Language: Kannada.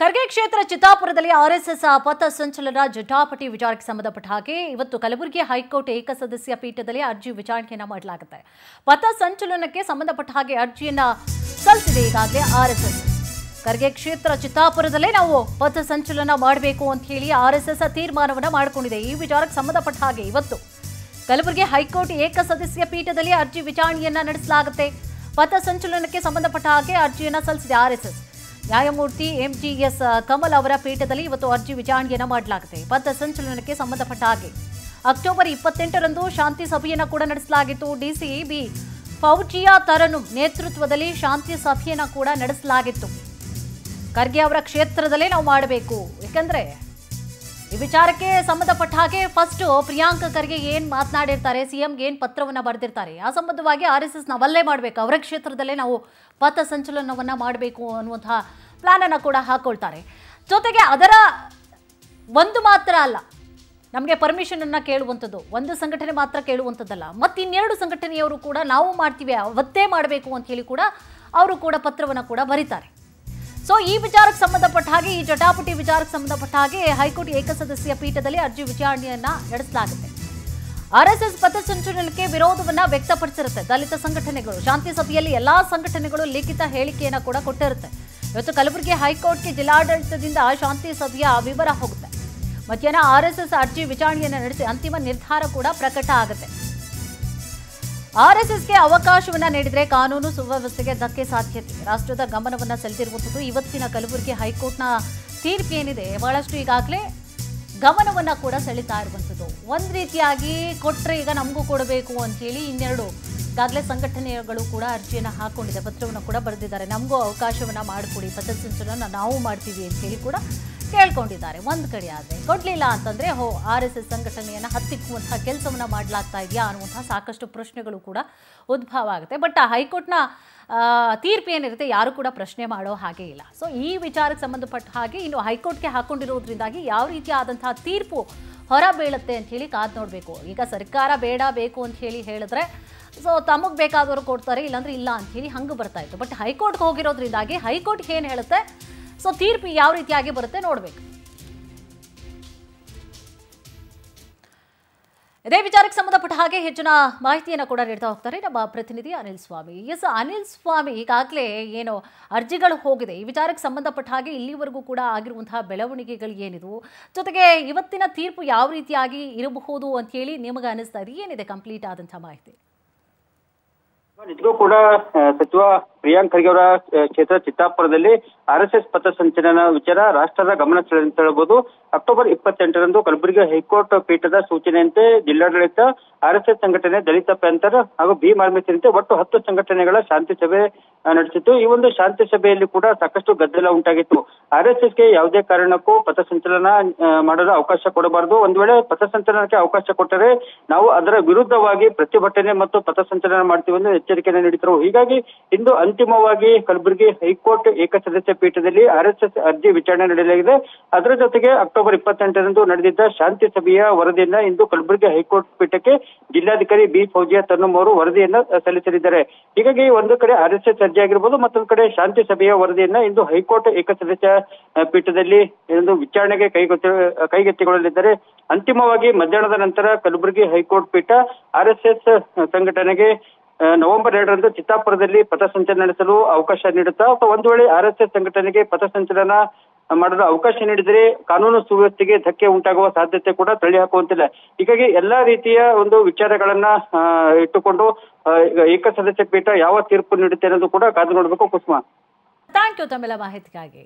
ಖರ್ಗೆ ಕ್ಷೇತ್ರ ಚಿತ್ತಾಪುರದಲ್ಲಿ ಆರ್ಎಸ್ಎಸ್ ಪಥ ಸಂಚಲನ ಜಟಾಪಟಿ ವಿಚಾರಕ್ಕೆ ಸಂಬಂಧಪಟ್ಟ ಹಾಗೆ ಇವತ್ತು ಕಲಬುರಗಿ ಹೈಕೋರ್ಟ್ ಏಕಸದಸ್ಯ ಪೀಠದಲ್ಲಿ ಅರ್ಜಿ ವಿಚಾರಣೆಯನ್ನ ಮಾಡಲಾಗುತ್ತೆ. ಪಥ ಸಂಚಲನಕ್ಕೆ ಸಂಬಂಧಪಟ್ಟ ಹಾಗೆ ಅರ್ಜಿಯನ್ನ ಸಲ್ಲಿಸಿದೆ ಈಗಾಗಲೇ ಆರ್ಎಸ್ಎಸ್. ಖರ್ಗೆ ಕ್ಷೇತ್ರ ಚಿತ್ತಾಪುರದಲ್ಲೇ ನಾವು ಪಥ ಸಂಚಲನ ಮಾಡಬೇಕು ಅಂತ ಹೇಳಿ ಆರ್ಎಸ್ಎಸ್ ತೀರ್ಮಾನವನ್ನ ಮಾಡಿಕೊಂಡಿದೆ. ಈ ವಿಚಾರಕ್ಕೆ ಸಂಬಂಧಪಟ್ಟ ಹಾಗೆ ಇವತ್ತು ಕಲಬುರಗಿ ಹೈಕೋರ್ಟ್ ಏಕಸದಸ್ಯ ಪೀಠದಲ್ಲಿ ಅರ್ಜಿ ವಿಚಾರಣೆಯನ್ನ ನಡೆಸಲಾಗುತ್ತೆ. ಪಥ ಸಂಚಲನಕ್ಕೆ ಸಂಬಂಧಪಟ್ಟ ಹಾಗೆ ಅರ್ಜಿಯನ್ನ ಸಲ್ಲಿಸಿದೆ ಆರ್ಎಸ್ಎಸ್. ನ್ಯಾಯಮೂರ್ತಿ ಎಂಜಿಎಸ್ ಕಮಲ್ ಅವರ ಪೀಠದಲ್ಲಿ ಇವತ್ತು ಅರ್ಜಿ ವಿಚಾರಣೆಯನ್ನ ಮಾಡಲಾಗುತ್ತೆ. ಪಥ ಸಂಚಲನಕ್ಕೆ ಸಂಬಂಧಪಟ್ಟ ಹಾಗೆ ಅಕ್ಟೋಬರ್ 28ರಂದು ಶಾಂತಿ ಸಭೆಯನ್ನ ಕೂಡ ನಡೆಸಲಾಗಿತ್ತು. ಡಿಸಿಬಿ ಫೌಜಿಯಾ ತರನುಮ್ ನೇತೃತ್ವದಲ್ಲಿ ಶಾಂತಿ ಸಭೆಯನ್ನ ಕೂಡ ನಡೆಸಲಾಗಿತ್ತು. ಖರ್ಗೆ ಅವರ ಕ್ಷೇತ್ರದಲ್ಲೇ ನಾವು ಮಾಡಬೇಕು, ಯಾಕಂದ್ರೆ ಈ ವಿಚಾರಕ್ಕೆ ಸಂಬಂಧಪಟ್ಟ ಹಾಗೆ ಫಸ್ಟ್ ಪ್ರಿಯಾಂಕ್ ಖರ್ಗೆ ಏನ್ ಮಾತನಾಡಿರ್ತಾರೆ, ಸಿಎಂಗೆ ಏನ್ ಪತ್ರವನ್ನ ಬರೆದಿರ್ತಾರೆ, ಆ ಸಂಬಂಧವಾಗಿ ಆರ್ಎಸ್ಎಸ್ ನಾವಲ್ಲೇ ಮಾಡಬೇಕು, ಅವರ ಕ್ಷೇತ್ರದಲ್ಲೇ ನಾವು ಪಥ ಸಂಚಲನವನ್ನ ಮಾಡಬೇಕು ಅನ್ನುವಂತಹ ಪ್ಲಾನ್ ಅನ್ನ ಕೂಡ ಹಾಕೊಳ್ತಾರೆ. ಜೊತೆಗೆ ಅದರ ಒಂದು ಮಾತ್ರ ಅಲ್ಲ, ನಮಗೆ ಪರ್ಮಿಷನ್ ಅನ್ನ ಕೇಳುವಂಥದ್ದು ಒಂದು ಸಂಘಟನೆ ಮಾತ್ರ ಕೇಳುವಂಥದ್ದಲ್ಲ, ಮತ್ತಿನ್ನೆರಡು ಸಂಘಟನೆಯವರು ಕೂಡ ನಾವು ಮಾಡ್ತೀವಿ ಅವತ್ತೇ ಮಾಡಬೇಕು ಅಂತ ಹೇಳಿ ಕೂಡ ಅವರು ಕೂಡ ಪತ್ರವನ್ನು ಕೂಡ ಬರೀತಾರೆ. ಸೊ ಈ ವಿಚಾರಕ್ಕೆ ಸಂಬಂಧಪಟ್ಟ ಹಾಗೆ, ಈ ಜಟಾಪಟಿ ವಿಚಾರಕ್ಕೆ ಸಂಬಂಧಪಟ್ಟ ಹಾಗೆ ಹೈಕೋರ್ಟ್ ಏಕಸದಸ್ಯ ಪೀಠದಲ್ಲಿ ಅರ್ಜಿ ವಿಚಾರಣೆಯನ್ನ ನಡೆಸಲಾಗುತ್ತೆ. ಆರ್ಎಸ್ಎಸ್ ಪಥ ಸಂಚಲನಕ್ಕೆ ವಿರೋಧವನ್ನ ವ್ಯಕ್ತಪಡಿಸಿರುತ್ತೆ ದಲಿತ ಸಂಘಟನೆಗಳು. ಶಾಂತಿ ಸಭೆಯಲ್ಲಿ ಎಲ್ಲಾ ಸಂಘಟನೆಗಳು ಲಿಖಿತ ಹೇಳಿಕೆಯನ್ನ ಕೂಡ ಕೊಟ್ಟಿರುತ್ತೆ. ಇವತ್ತು ಕಲಬುರಗಿ ಹೈಕೋರ್ಟ್ಗೆ ಜಿಲ್ಲಾಡಳಿತದಿಂದ ಶಾಂತಿ ಸಭೆಯ ವಿವರ ಹೋಗುತ್ತೆ. ಮಧ್ಯಾಹ್ನ ಆರ್ಎಸ್ಎಸ್ ಅರ್ಜಿ ವಿಚಾರಣೆಯನ್ನ ನಡೆಸಿ ಅಂತಿಮ ನಿರ್ಧಾರ ಕೂಡ ಪ್ರಕಟ ಆಗುತ್ತೆ. ಆರ್ಎಸ್ಎಸ್ಗೆ ಅವಕಾಶವನ್ನ ನೀಡಿದ್ರೆ ಕಾನೂನು ಸುವ್ಯವಸ್ಥೆಗೆ ಧಕ್ಕೆ ಸಾಧ್ಯತೆ ರಾಷ್ಟ್ರದ ಗಮನವನ್ನ ಸೆಳೆದಿರುವಂಥದ್ದು ಇವತ್ತಿನ ಕಲಬುರಗಿ ಹೈಕೋರ್ಟ್ನ ತೀರ್ಪು ಏನಿದೆ, ಬಹಳಷ್ಟು ಈಗಾಗಲೇ ಗಮನವನ್ನ ಕೂಡ ಸೆಳೀತಾ ಇರುವಂಥದ್ದು. ಒಂದ್ ರೀತಿಯಾಗಿ ಕೊಟ್ರೆ ಈಗ ನಮಗೂ ಕೊಡಬೇಕು ಅಂತ ಹೇಳಿ ಇನ್ನೆರಡು ಈಗಾಗಲೇ ಸಂಘಟನೆಗಳು ಕೂಡ ಅರ್ಜಿಯನ್ನ ಹಾಕೊಂಡಿದೆ, ಪತ್ರವನ್ನು ಕೂಡ ಬರೆದಿದ್ದಾರೆ. ನಮಗೂ ಅವಕಾಶವನ್ನ ಮಾಡಿಕೊಡಿ, ಪಥ ಸಂಚಲನ ನಾವು ಮಾಡ್ತೀವಿ ಅಂತ ಹೇಳಿ ಕೂಡ ಕೇಳ್ಕೊಂಡಿದ್ದಾರೆ. ಒಂದ್ ಕಡೆ ಆದ್ರೆ ಕೊಡ್ಲಿಲ್ಲ ಅಂತಂದ್ರೆ ಆರ್ಎಸ್ಎಸ್ ಸಂಘಟನೆಯನ್ನ ಹತ್ತಿಕ್ಕುವಂತಹ ಕೆಲಸವನ್ನ ಮಾಡಲಾಗ್ತಾ ಇದೆಯಾ ಅನ್ನುವಂತಹ ಸಾಕಷ್ಟು ಪ್ರಶ್ನೆಗಳು ಕೂಡ ಉದ್ಭವ ಆಗುತ್ತೆ. ಬಟ್ ಹೈಕೋರ್ಟ್ನ ತೀರ್ಪು ಏನಿರುತ್ತೆ ಯಾರು ಕೂಡ ಪ್ರಶ್ನೆ ಮಾಡೋ ಹಾಗೆ ಇಲ್ಲ. ಸೊ ಈ ವಿಚಾರಕ್ಕೆ ಸಂಬಂಧಪಟ್ಟ ಹಾಗೆ ಇನ್ನು ಹೈಕೋರ್ಟ್ಗೆ ಹಾಕೊಂಡಿರೋದ್ರಿಂದಾಗಿ ಯಾವ ರೀತಿಯಾದಂತಹ ತೀರ್ಪು ಹೊರ ಬೀಳುತ್ತೆ ಅಂತ ಹೇಳಿ ಕಾದು ನೋಡಬೇಕು. ಈಗ ಸರ್ಕಾರ ಬೇಡ ಬೇಕು ಅಂತ ಹೇಳಿ ಹೇಳಿದ್ರೆ ಸೊ ತಮಗೆ ಬೇಕಾದವರು ಕೊಡ್ತಾರೆ, ಇಲ್ಲಾಂದ್ರೆ ಇಲ್ಲ ಅಂತ ಹೇಳಿ ಹಂಗೆ ಬರ್ತಾ ಇತ್ತು. ಬಟ್ ಹೈಕೋರ್ಟ್ಗೆ ಹೋಗಿರೋದ್ರಿಂದಾಗಿ ಹೈಕೋರ್ಟ್ ಏನು ಹೇಳುತ್ತೆ, ಸೊ ತೀರ್ಪು ಯಾವ ರೀತಿಯಾಗಿ ಬರುತ್ತೆ ನೋಡಬೇಕು. ಇದೇ ವಿಚಾರಕ್ಕೆ ಸಂಬಂಧಪಟ್ಟ ಹಾಗೆ ಹೆಚ್ಚಿನ ಮಾಹಿತಿಯನ್ನು ಕೂಡ ನೀಡ್ತಾ ಹೋಗ್ತಾರೆ ನಮ್ಮ ಪ್ರತಿನಿಧಿ ಅನಿಲ್ ಸ್ವಾಮಿ. ಎಸ್ ಅನಿಲ್ ಸ್ವಾಮಿ, ಈಗಾಗಲೇ ಏನು ಅರ್ಜಿಗಳು ಹೋಗಿದೆ, ಈ ವಿಚಾರಕ್ಕೆ ಸಂಬಂಧಪಟ್ಟ ಹಾಗೆ ಇಲ್ಲಿವರೆಗೂ ಕೂಡ ಆಗಿರುವಂತಹ ಬೆಳವಣಿಗೆಗಳು ಏನಿದು, ಜೊತೆಗೆ ಇವತ್ತಿನ ತೀರ್ಪು ಯಾವ ರೀತಿಯಾಗಿ ಇರಬಹುದು ಅಂತ ಹೇಳಿ ನಿಮಗೆ ಅನಿಸ್ತಾ ಇದೆ, ಏನಿದೆ ಕಂಪ್ಲೀಟ್ ಆದಂತಹ ಮಾಹಿತಿ? ನಿಜಕ್ಕೂ ಕೂಡ ಸಚಿವ ಪ್ರಿಯಾಂಕ್ ಖರ್ಗೆ ಅವರ ಕ್ಷೇತ್ರ ಚಿತ್ತಾಪುರದಲ್ಲಿ ಆರ್ಎಸ್ಎಸ್ ಪಥ ಸಂಚಲನ ವಿಚಾರ ರಾಷ್ಟ್ರದ ಗಮನ ಸೆಳೆಬಹುದು. ಅಕ್ಟೋಬರ್ 28ರಂದು ಕಲಬುರಗಿ ಹೈಕೋರ್ಟ್ ಪೀಠದ ಸೂಚನೆಯಂತೆ ಜಿಲ್ಲಾಡಳಿತ, ಆರ್ಎಸ್ಎಸ್ ಸಂಘಟನೆ, ದಲಿತ ಪ್ಯಾಂಥರ್ ಹಾಗೂ ಭೀಮ್ ಆರ್ಮಿ ಸೇರಿದಂತೆ ಒಟ್ಟು 10 ಸಂಘಟನೆಗಳ ಶಾಂತಿ ಸಭೆ ನಡೆಸಿತ್ತು. ಈ ಒಂದು ಶಾಂತಿ ಸಭೆಯಲ್ಲಿ ಕೂಡ ಸಾಕಷ್ಟು ಗದ್ದಲ ಉಂಟಾಗಿತ್ತು. ಆರ್ಎಸ್ಎಸ್ಗೆ ಯಾವುದೇ ಕಾರಣಕ್ಕೂ ಪಥ ಸಂಚಲನ ಮಾಡಲು ಅವಕಾಶ ಕೊಡಬಾರದು. ಒಂದು ವೇಳೆ ಪಥ ಸಂಚಲನಕ್ಕೆ ಅವಕಾಶ ಕೊಟ್ಟರೆ ನಾವು ಅದರ ವಿರುದ್ಧವಾಗಿ ಪ್ರತಿಭಟನೆ ಮತ್ತು ಪಥ ಸಂಚಲನ ಮಾಡ್ತೀವಿ ಎಂದು ಎಚ್ಚರಿಕೆಯನ್ನು ನೀಡಿದರು. ಹೀಗಾಗಿ ಇಂದು ಅಂತಿಮವಾಗಿ ಕಲಬುರಗಿ ಹೈಕೋರ್ಟ್ ಏಕಸದಸ್ಯ ಪೀಠದಲ್ಲಿ ಆರ್ಎಸ್ಎಸ್ ಅರ್ಜಿ ವಿಚಾರಣೆ ನಡೆಯಲಾಗಿದೆ. ಅದರ ಜೊತೆಗೆ ಅಕ್ಟೋಬರ್ 28ರಂದು ನಡೆದಿದ್ದ ಶಾಂತಿ ಸಭೆಯ ವರದಿಯನ್ನ ಇಂದು ಕಲಬುರಗಿ ಹೈಕೋರ್ಟ್ ಪೀಠಕ್ಕೆ ಜಿಲ್ಲಾಧಿಕಾರಿ ಬಿ ಫೌಜಿಯಾ ತರನುಮ್ ಅವರು ವರದಿಯನ್ನ ಸಲ್ಲಿಸಲಿದ್ದಾರೆ. ಹೀಗಾಗಿ ಒಂದು ಕಡೆ ಆರ್ಎಸ್ಎಸ್ ಅರ್ಜಿ ಆಗಿರ್ಬೋದು, ಮತ್ತೊಂದು ಕಡೆ ಶಾಂತಿ ಸಭೆಯ ವರದಿಯನ್ನ ಇಂದು ಹೈಕೋರ್ಟ್ ಏಕಸದಸ್ಯ ಪೀಠದಲ್ಲಿ ಇಂದು ವಿಚಾರಣೆಗೆ ಕೈಗೆತ್ತಿಕೊಳ್ಳಲಿದ್ದಾರೆ. ಅಂತಿಮವಾಗಿ ಮಧ್ಯಾಹ್ನದ ನಂತರ ಕಲಬುರಗಿ ಹೈಕೋರ್ಟ್ ಪೀಠ ಆರ್ಎಸ್ಎಸ್ ಸಂಘಟನೆಗೆ ನವೆಂಬರ್ 2ರಂದು ಚಿತ್ತಾಪುರದಲ್ಲಿ ಪಥ ಸಂಚಲನ ನಡೆಸಲು ಅವಕಾಶ ನೀಡುತ್ತಾ, ಅಥವಾ ಒಂದು ವೇಳೆ ಆರ್ಎಸ್ಎಸ್ ಸಂಘಟನೆಗೆ ಪಥ ಸಂಚಲನ ಮಾಡಲು ಅವಕಾಶ ನೀಡಿದರೆ ಕಾನೂನು ಸುವ್ಯವಸ್ಥೆಗೆ ಧಕ್ಕೆ ಉಂಟಾಗುವ ಸಾಧ್ಯತೆ ಕೂಡ ತಳ್ಳಿ ಹಾಕುವಂತಿಲ್ಲ. ಹೀಗಾಗಿ ಎಲ್ಲಾ ರೀತಿಯ ಒಂದು ವಿಚಾರಗಳನ್ನ ಇಟ್ಟುಕೊಂಡು ಏಕಸದಸ್ಯ ಪೀಠ ಯಾವ ತೀರ್ಪು ನೀಡುತ್ತೆ ಅನ್ನೋದು ಕೂಡ ಕಾದು ನೋಡಬೇಕು. ಕುಸುಮಾ, ಥ್ಯಾಂಕ್ ಯು ತಮ್ಮೆಲ್ಲ ಮಾಹಿತಿಗಾಗಿ.